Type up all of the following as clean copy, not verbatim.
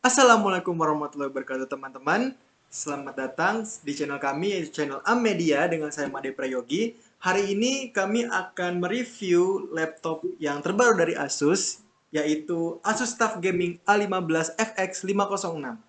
Assalamualaikum warahmatullahi wabarakatuh teman-teman. Selamat datang di channel kami, yaitu channel Ammedia dengan saya Made Prayogi. Hari ini kami akan mereview laptop yang terbaru dari Asus, yaitu Asus TUF Gaming A15 FX 506.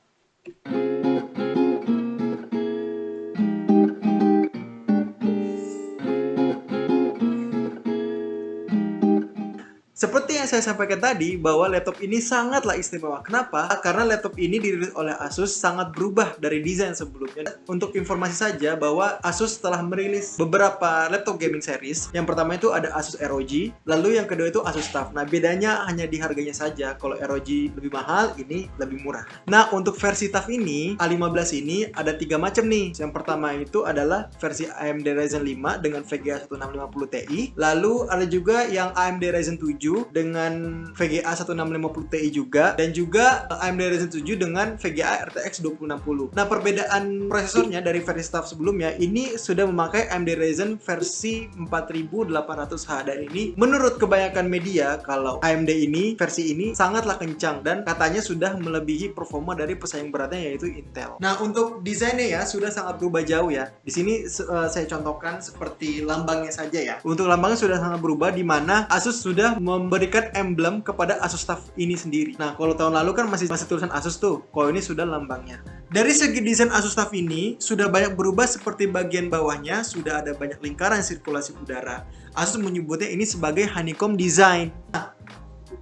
Seperti yang saya sampaikan tadi, bahwa laptop ini sangatlah istimewa. Kenapa? Karena laptop ini dirilis oleh Asus sangat berubah dari desain sebelumnya. Untuk informasi saja bahwa Asus telah merilis beberapa laptop gaming series. Yang pertama itu ada Asus ROG, lalu yang kedua itu Asus TUF. Nah, bedanya hanya di harganya saja. Kalau ROG lebih mahal, ini lebih murah. Nah, untuk versi TUF ini, A15 ini ada 3 macam nih. Yang pertama itu adalah versi AMD Ryzen 5 dengan VGA 1650 Ti. Lalu ada juga yang AMD Ryzen 7 dengan VGA 1650 Ti juga, dan juga AMD Ryzen 7 dengan VGA RTX 2060. Nah, perbedaan prosesornya dari versi TUF sebelumnya, ini sudah memakai AMD Ryzen versi 4800H, dan ini menurut kebanyakan media kalau AMD ini versi ini sangatlah kencang dan katanya sudah melebihi performa dari pesaing beratnya yaitu Intel. Nah, untuk desainnya ya sudah sangat berubah jauh ya. Di sini saya contohkan seperti lambangnya saja ya. Untuk lambangnya sudah sangat berubah, di mana Asus sudah memberikan emblem kepada Asus TUF ini sendiri. Nah, kalau tahun lalu kan masih tulisan Asus tuh. Kalau ini sudah lambangnya. Dari segi desain Asus TUF ini sudah banyak berubah, seperti bagian bawahnya sudah ada banyak lingkaran sirkulasi udara. Asus menyebutnya ini sebagai honeycomb design. Nah,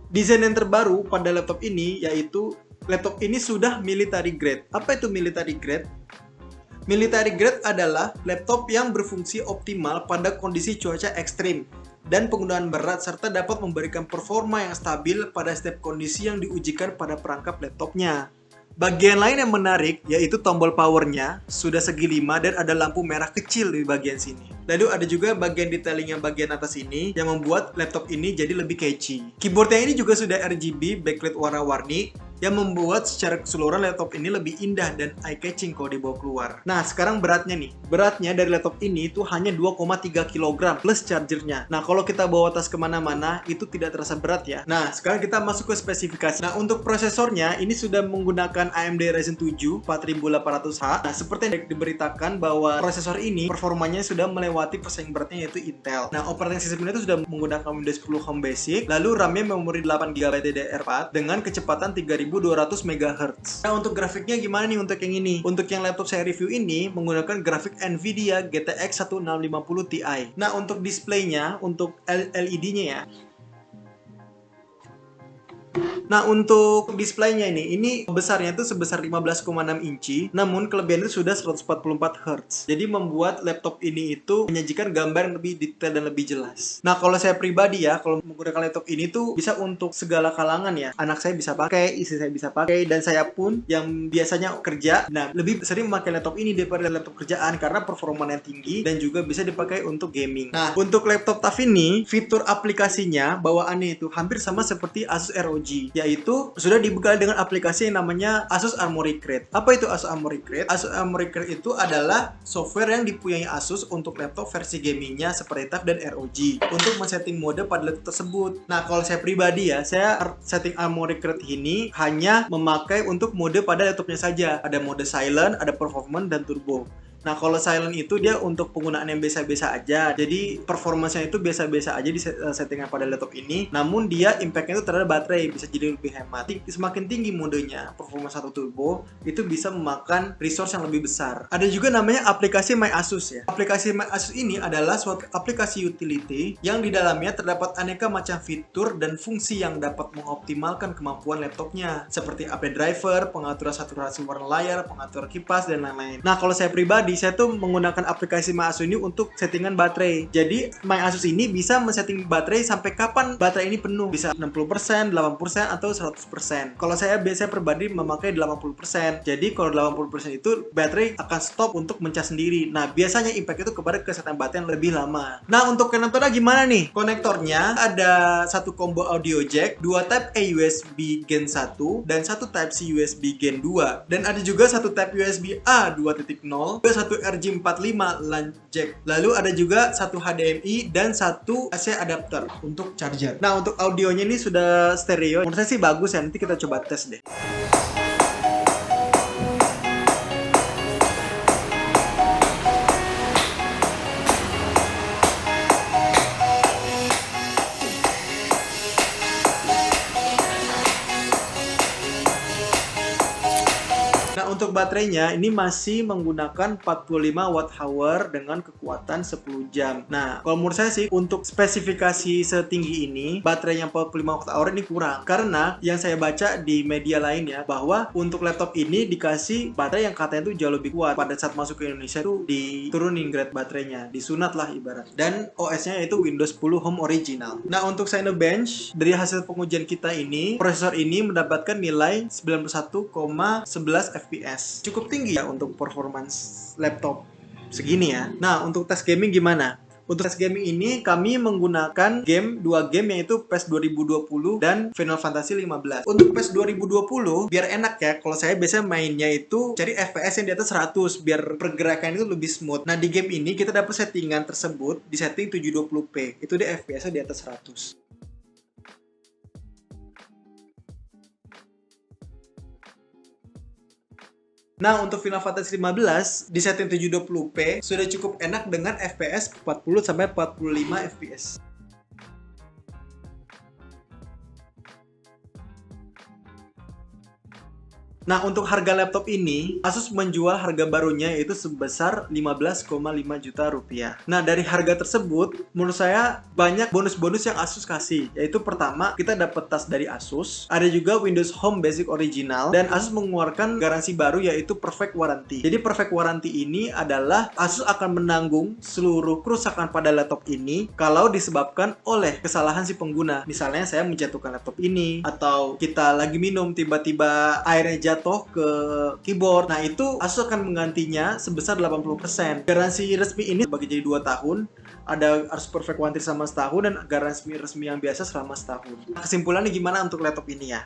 desain yang terbaru pada laptop ini yaitu laptop ini sudah military grade. Apa itu military grade? Military grade adalah laptop yang berfungsi optimal pada kondisi cuaca ekstrim dan penggunaan berat, serta dapat memberikan performa yang stabil pada setiap kondisi yang diujikan pada perangkap laptopnya. Bagian lain yang menarik yaitu tombol powernya sudah segi 5 dan ada lampu merah kecil di bagian sini. Lalu ada juga bagian detailing yang bagian atas ini yang membuat laptop ini jadi lebih catchy. Keyboardnya ini juga sudah RGB backlit warna-warni yang membuat secara keseluruhan laptop ini lebih indah dan eye-catching kalau dibawa keluar. Nah, sekarang beratnya nih. Beratnya dari laptop ini itu hanya 2,3 kg plus chargernya. Nah, kalau kita bawa tas kemana-mana, itu tidak terasa berat ya. Nah, sekarang kita masuk ke spesifikasi. Nah, untuk prosesornya, ini sudah menggunakan AMD Ryzen 7 4800H. Nah, seperti yang diberitakan bahwa prosesor ini performanya sudah melewati pesaing beratnya yaitu Intel. Nah, operating systemnya itu sudah menggunakan Windows 10 Home Basic. Lalu RAM-nya memori 8GB DDR4 dengan kecepatan 3200 MHz. Nah, untuk grafiknya gimana nih untuk yang ini? Untuk yang laptop saya review ini menggunakan grafik Nvidia GTX 1650 Ti. Nah, untuk displaynya, untuk LED-nya ya. Nah, untuk displaynya ini besarnya itu sebesar 15,6 inci, namun kelebihannya itu sudah 144 Hz. Jadi membuat laptop ini itu menyajikan gambar yang lebih detail dan lebih jelas. Nah, kalau saya pribadi ya, kalau menggunakan laptop ini tuh bisa untuk segala kalangan ya. Anak saya bisa pakai, istri saya bisa pakai, dan saya pun yang biasanya kerja, nah lebih sering memakai laptop ini daripada laptop kerjaan karena performanya tinggi dan juga bisa dipakai untuk gaming. Nah, untuk laptop TUF ini, fitur aplikasinya bawaannya itu hampir sama seperti Asus ROG, yaitu sudah dibekali dengan aplikasi yang namanya Asus Armoury Crate. Apa itu Asus Armoury Crate? Asus Armoury Crate itu adalah software yang dipunyai Asus untuk laptop versi gamingnya seperti TUF dan ROG untuk men-setting mode pada laptop tersebut. Nah, kalau saya pribadi ya, saya setting Armoury Crate ini hanya memakai untuk mode pada laptopnya saja. Ada mode silent, ada performance, dan turbo. Nah, kalau silent itu dia untuk penggunaan yang biasa-biasa aja. Jadi, performanya itu biasa-biasa aja di settingan pada laptop ini. Namun, dia impact-nya itu terhadap baterai. Bisa jadi lebih hemat. Semakin tinggi modenya, performa 1 turbo, itu bisa memakan resource yang lebih besar. Ada juga namanya aplikasi My Asus ya. Aplikasi My Asus ini adalah suatu aplikasi utility yang di dalamnya terdapat aneka macam fitur dan fungsi yang dapat mengoptimalkan kemampuan laptopnya. Seperti update driver, pengaturan saturasi warna layar, pengaturan kipas, dan lain-lain. Nah, kalau saya pribadi, saya tuh menggunakan aplikasi My Asus ini untuk settingan baterai. Jadi My Asus ini bisa men-setting baterai sampai kapan baterai ini penuh. Bisa 60%, 80%, atau 100%. Kalau saya biasanya pribadi memakai 80%. Jadi kalau 80% itu baterai akan stop untuk mencas sendiri. Nah, biasanya impact itu kepada kesehatan baterai yang lebih lama. Nah, untuk konektornya gimana nih? Konektornya ada satu combo audio jack, 2 type A USB Gen 1, dan 1 type C USB Gen 2. Dan ada juga satu type USB A 2.0, satu RJ45 LAN jack. Lalu ada juga satu HDMI dan satu AC adapter untuk charger. Nah, untuk audionya ini sudah stereo. Menurut saya sih bagus ya. Nanti kita coba tes deh. Nah, untuk baterainya ini masih menggunakan 45 watt hour dengan kekuatan 10 jam. Nah, kalau menurut saya sih untuk spesifikasi setinggi ini, baterainya 45 watt hour ini kurang. Karena yang saya baca di media lainnya bahwa untuk laptop ini dikasih baterai yang katanya itu jauh lebih kuat. Pada saat masuk ke Indonesia itu diturunin grade baterainya, disunat lah ibarat. Dan OS-nya itu Windows 10 Home Original. Nah, untuk Cinebench dari hasil pengujian kita ini, prosesor ini mendapatkan nilai 91,11 FPS. Cukup tinggi ya untuk performance laptop segini ya. Nah, untuk tes gaming gimana? Untuk tes gaming ini kami menggunakan dua game yaitu PES 2020 dan Final Fantasy 15. Untuk PES 2020 biar enak ya, kalau saya biasanya mainnya itu cari FPS yang di atas 100 biar pergerakan itu lebih smooth. Nah, di game ini kita dapat settingan tersebut di setting 720p. Itu dia FPS-nya di atas 100. Nah, untuk Final Fantasy 15 di setting 720p sudah cukup enak dengan FPS 40 sampai 45 fps. Nah, untuk harga laptop ini, Asus menjual harga barunya yaitu sebesar 15,5 juta rupiah. Nah, dari harga tersebut, menurut saya banyak bonus-bonus yang Asus kasih. Yaitu pertama, kita dapat tas dari Asus, ada juga Windows Home Basic Original, dan Asus mengeluarkan garansi baru yaitu Perfect Warranty. Jadi, Perfect Warranty ini adalah Asus akan menanggung seluruh kerusakan pada laptop ini kalau disebabkan oleh kesalahan si pengguna. Misalnya, saya menjatuhkan laptop ini, atau kita lagi minum, tiba-tiba airnya jatuh ke keyboard. Nah, itu Asus akan menggantinya sebesar 80%. Garansi resmi ini bagi jadi 2 tahun. Ada Asus Perfect Warranty selama setahun dan garansi resmi yang biasa selama setahun. Nah, kesimpulannya gimana untuk laptop ini ya?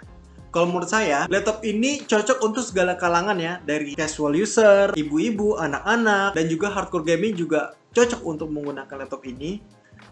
Kalau menurut saya, laptop ini cocok untuk segala kalangan ya. Dari casual user, ibu-ibu, anak-anak, dan juga hardcore gaming juga cocok untuk menggunakan laptop ini.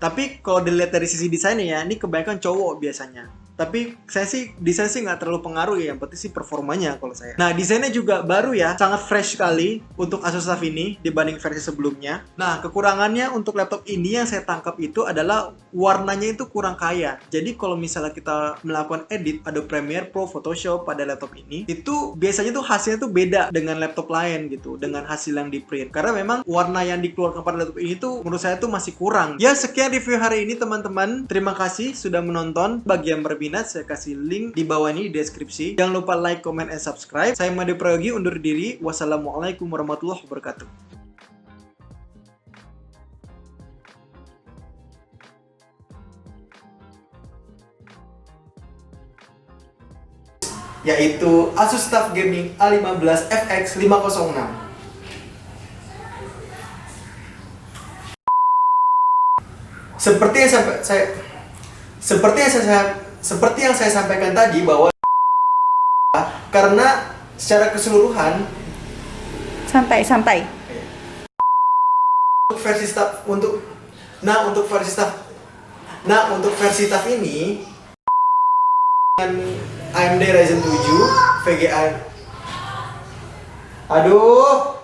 Tapi kalau dilihat dari sisi desainnya ya, ini kebanyakan cowok biasanya. Tapi saya sih desain sih nggak terlalu pengaruh ya, yang penting sih performanya kalau saya. Nah, desainnya juga baru ya, sangat fresh sekali untuk Asus TUF ini dibanding versi sebelumnya. Nah, kekurangannya untuk laptop ini yang saya tangkap itu adalah warnanya itu kurang kaya. Jadi kalau misalnya kita melakukan edit Adobe Premiere Pro, Photoshop pada laptop ini, itu biasanya tuh hasilnya tuh beda dengan laptop lain gitu, dengan hasil yang di print. Karena memang warna yang dikeluarkan pada laptop ini tuh menurut saya tuh masih kurang. Ya, sekian review hari ini teman-teman. Terima kasih sudah menonton. Bagi yang berminat, saya kasih link di bawah ini di deskripsi. Jangan lupa like, comment, and subscribe. Saya Made Prayogi undur diri. Wassalamualaikum warahmatullahi wabarakatuh. Yaitu Asus TUF Gaming A15 FX 506. Seperti yang saya sampaikan tadi bahwa karena secara keseluruhan santai untuk versi TUF TUF ini dengan AMD Ryzen 7 VGA. Aduh.